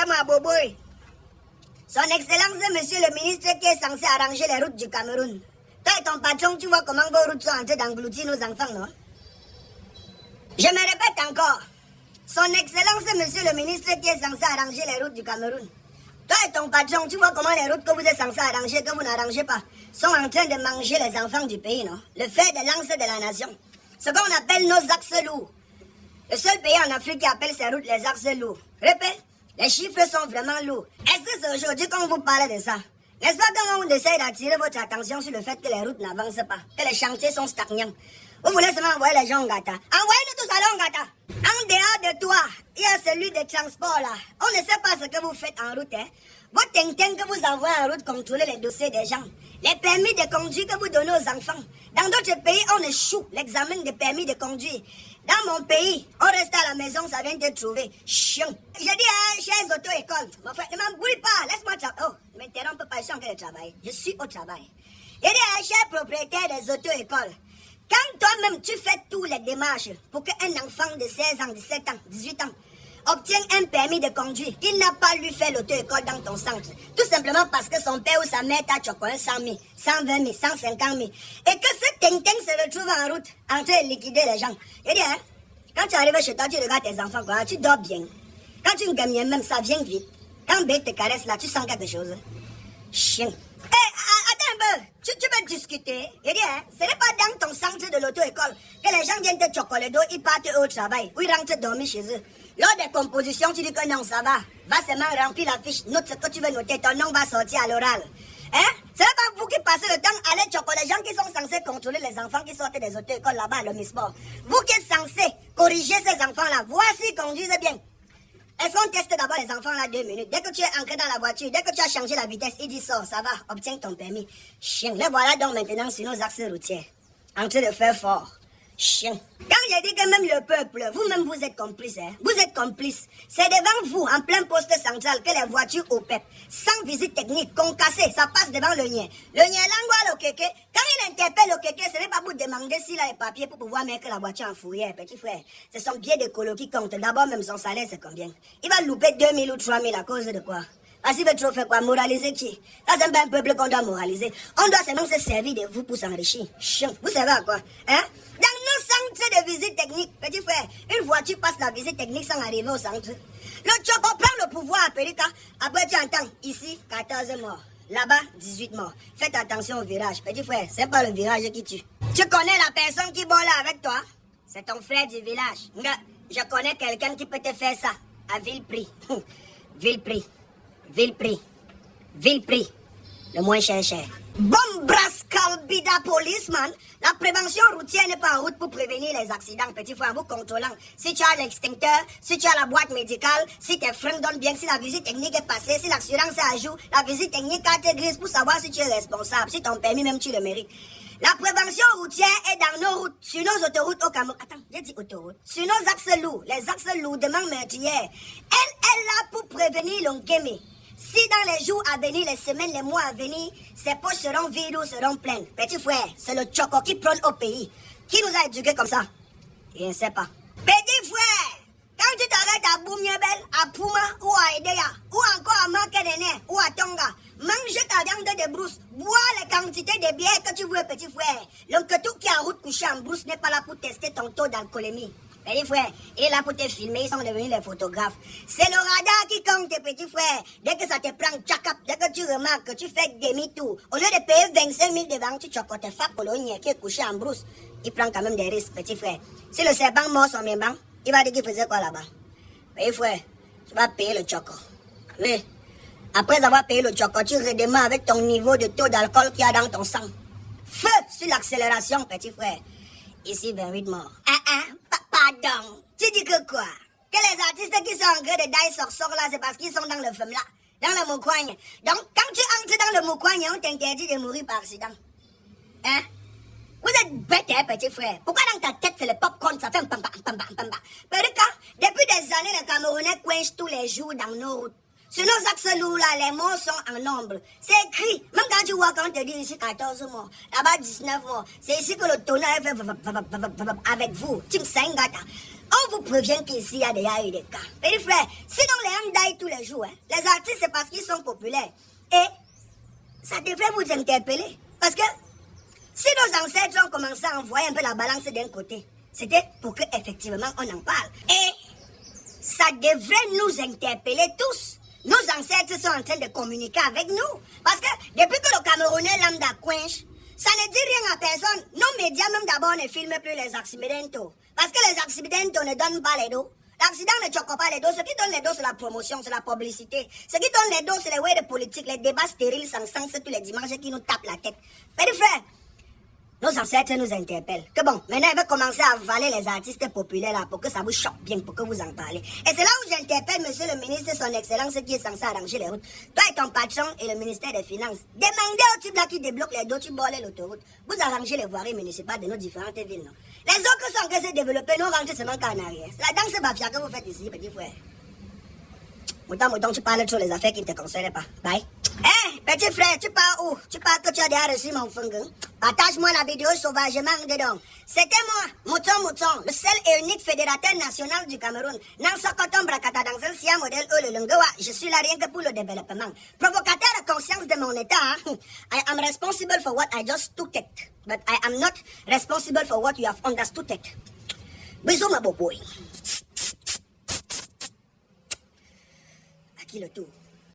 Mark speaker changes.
Speaker 1: ma boboy. Son Excellence, monsieur le ministre qui est censé arranger les routes du Cameroun. Toi et ton patron, tu vois comment vos routes sont en train d'engloutir nos enfants, non? Je me répète encore. Son Excellence, monsieur le ministre qui est censé arranger les routes du Cameroun. Toi et ton patron, tu vois comment les routes que vous êtes censé arranger, que vous n'arrangez pas, sont en train de manger les enfants du pays, non? Le fer de lance de la nation. Ce qu'on appelle nos axes lourds. Le seul pays en Afrique qui appelle ses routes les axes lourds. Répète, les chiffres sont vraiment lourds. Est-ce que c'est aujourd'hui qu'on vous parle de ça? N'est-ce pas quand on essaie d'attirer votre attention sur le fait que les routes n'avancent pas, que les chantiers sont stagnants? Vous voulez seulement envoyer les gens en gata. Envoyez-nous tous à en gata. En dehors de toi, il y a celui des transports là. On ne sait pas ce que vous faites en route, hein. Votre tintin que vous envoyez en route contrôler les dossiers des gens. Les permis de conduire que vous donnez aux enfants. Dans d'autres pays, on échoue l'examen des permis de conduire. Dans mon pays, on reste à la maison, ça vient de trouver. Chiant. J'ai dit, hein, chers auto-écoles, mon frère, ne m'embrouille pas, laisse-moi travailler. Oh, ne m'interromps pas, je suis en train de travailler. Je suis au travail. J'ai dit, hein, chers propriétaires des auto-écoles, quand toi-même tu fais toutes les démarches pour qu'un enfant de 16 ans, 17 ans, 18 ans obtienne un permis de conduire, il n'a pas lui fait l'auto-école dans ton centre. Tout simplement parce que son père ou sa mère t'a choqué 100 000, 120 000, 150 000. Et que ce tintin se retrouve en route en train de liquider les gens. Et dit, hein, quand tu arrives chez toi, tu regardes tes enfants, quoi, tu dors bien. Quand tu gagnes même, ça vient vite. Quand bête te caresse là, tu sens quelque chose. Chien. Attends un peu, tu peux discuter. Je dis, hein, ce n'est pas dans ton centre de l'auto-école que les gens viennent te chocoler d'eau, ils partent au travail, ou ils rentrent dormir chez eux. Lors des compositions, tu dis que non, ça va. Va seulement remplir la fiche, note ce que tu veux noter, ton nom va sortir à l'oral. Hein? Ce n'est pas vous qui passez le temps à aller chocoler les gens qui sont censés contrôler les enfants qui sortent des auto-écoles là-bas à l'Omisport. Vous qui êtes censés corriger ces enfants-là, voici conduisez bien. Est-ce qu'on teste d'abord les enfants là 2 minutes? Dès que tu es ancré dans la voiture, dès que tu as changé la vitesse, il dit sort, ça va, obtiens ton permis. Chien, les voilà donc maintenant sur nos axes routiers. En train de faire fort. Chien. Quand j'ai dit que même le peuple, vous-même vous êtes complices, hein? Vous êtes complices. C'est devant vous, en plein poste central, que les voitures OPEP, sans visite technique, concassées, ça passe devant le nien. Le nien l'envoie le kéké. Quand il interpelle le kéké, ce n'est pas pour demander s'il a les papiers pour pouvoir mettre la voiture en fourrière, petit frère. C'est son billet de colo qui compte. D'abord, même son salaire, c'est combien? Il va louper 2 000 ou 3 000 à cause de quoi? Parce qu'il veut trop faire quoi? Moraliser qui? Ça, c'est pas un peuple qu'on doit moraliser. On doit seulement se servir de vous pour s'enrichir. Chiant. Vous savez à quoi? Hein? Dans nos centres de visite technique, petit frère, une voiture passe la visite technique sans arriver au centre. Le Tchoko prend le pouvoir à Périka. Après, tu entends, ici, 14 morts. Là-bas, 18 morts. Faites attention au virage. Petit frère, c'est pas le virage qui tue. Tu connais la personne qui boit là avec toi? C'est ton frère du village. Je connais quelqu'un qui peut te faire ça. À vil prix. Vil prix. Vil prix. Vil prix. Le moins cher. Bombrascal bida policeman. La prévention routière n'est pas en route pour prévenir les accidents, petit frère, en vous contrôlant. Si tu as l'extincteur, si tu as la boîte médicale, si tes freins donnent bien, si la visite technique est passée, si l'assurance est à jour, la visite technique carte grise pour savoir si tu es responsable, si ton permis même tu le mérites. La prévention routière est dans nos routes, sur nos autoroutes au Cameroun. Attends, j'ai dit autoroute. Sur nos axes lourds, les axes lourdement meurtrières. Elle est là pour prévenir l'ongémé. Si dans les jours à venir, les semaines, les mois à venir, ces poches seront vides ou seront pleines. Petit frère, c'est le Tchoko qui prône au pays. Qui nous a éduqués comme ça? Je ne sais pas. Petit frère, quand tu t'arrêtes à Boumyebel, à Pouma ou à Edea, ou encore à Makenene ou à Tonga, mange ta viande de brousse, bois les quantités de bière que tu veux, petit frère. L'oncle tout qui est en route couché en brousse n'est pas là pour tester ton taux d'alcoolémie. Petit frère, il est là pour te filmer, ils sont devenus les photographes. C'est le radar qui compte, petit frère. Dès que ça te prend, tchakap, dès que tu remarques que tu fais demi-tour, au lieu de payer 25 000 devant, tu chocotes fap colonien qui est couché en brousse. Il prend quand même des risques, petit frère. Si le serpent mord son membre, il va dire qu'il faisait quoi là-bas? Petit frère, tu vas payer le choco. Oui. Après avoir payé le choco, tu redémarres avec ton niveau de taux d'alcool qu'il y a dans ton sang. Feu sur l'accélération, petit frère. Ici, 28 morts. Pardon. Tu dis que quoi? Que les artistes qui sont en train de d'ailleurs sort là, c'est parce qu'ils sont dans le film là. Dans le Moukoigne. Donc, quand tu entres dans le Moukoigne, on t'interdit de mourir par accident. Hein? Vous êtes bête, hein, petit frère? Pourquoi dans ta tête, c'est le popcorn, ça fait un pamba. Depuis des années, les Camerounais coincent tous les jours dans nos routes. Sur nos axes lourds, là, les morts sont en nombre. C'est écrit. Même quand tu vois, quand on te dit ici 14 morts, là-bas 19 morts, c'est ici que le tonnerre fait avec vous. Tim Sengata. On vous prévient qu'ici, il y a déjà eu des cas. Petit frère, sinon les gens daillent tous les jours. Hein. Les artistes, c'est parce qu'ils sont populaires. Et ça devrait vous interpeller. Parce que si nos ancêtres ont commencé à envoyer un peu la balance d'un côté, c'était pour qu'effectivement on en parle. Et ça devrait nous interpeller tous. Nos ancêtres sont en train de communiquer avec nous. Parce que depuis que le Camerounais lambda coinche, ça ne dit rien à personne. Nos médias même d'abord ne filment plus les accidentaux. Parce que les accidentaux ne donnent pas les dos. L'accident ne choque pas les dos. Ce qui donne les dos, c'est la promotion, c'est la publicité. Ce qui donne les dos, c'est les way de politique, les débats stériles sans sens tous les dimanches qui nous tapent la tête. Petit frère, nos ancêtres nous interpellent. Que bon, maintenant, il va commencer à avaler les artistes populaires là pour que ça vous choque bien, pour que vous en parlez. Et c'est là où j'interpelle monsieur le ministre, son excellence, qui est censé arranger les routes. Toi et ton patron et le ministère des Finances, demandez au type là qui débloque les dos, tu borles l'autoroute. Vous arrangez les voiries municipales de nos différentes villes, non? Les autres sont en train de se développer, nous rentrons seulement qu'en arrière. C'est la danse bafia que vous faites ici, petit frère. Mouton, tu parles sur les affaires qui ne te concernent pas. Bye. Eh, petit frère, tu pars où? Tu pars que tu as déjà reçu mon fungun. Partage-moi la vidéo sauvagement dedans. C'était moi, Mouton, le seul et unique fédérateur national du Cameroun. Nansokoton Brakata dans un siam modèle le Lungawa. Je suis là rien que pour le développement. Provocateur de conscience de mon état. Hein? I am responsible for what I just took it. But I am not responsible for what you have understood it. Bisous, ma boy. À qui le tour?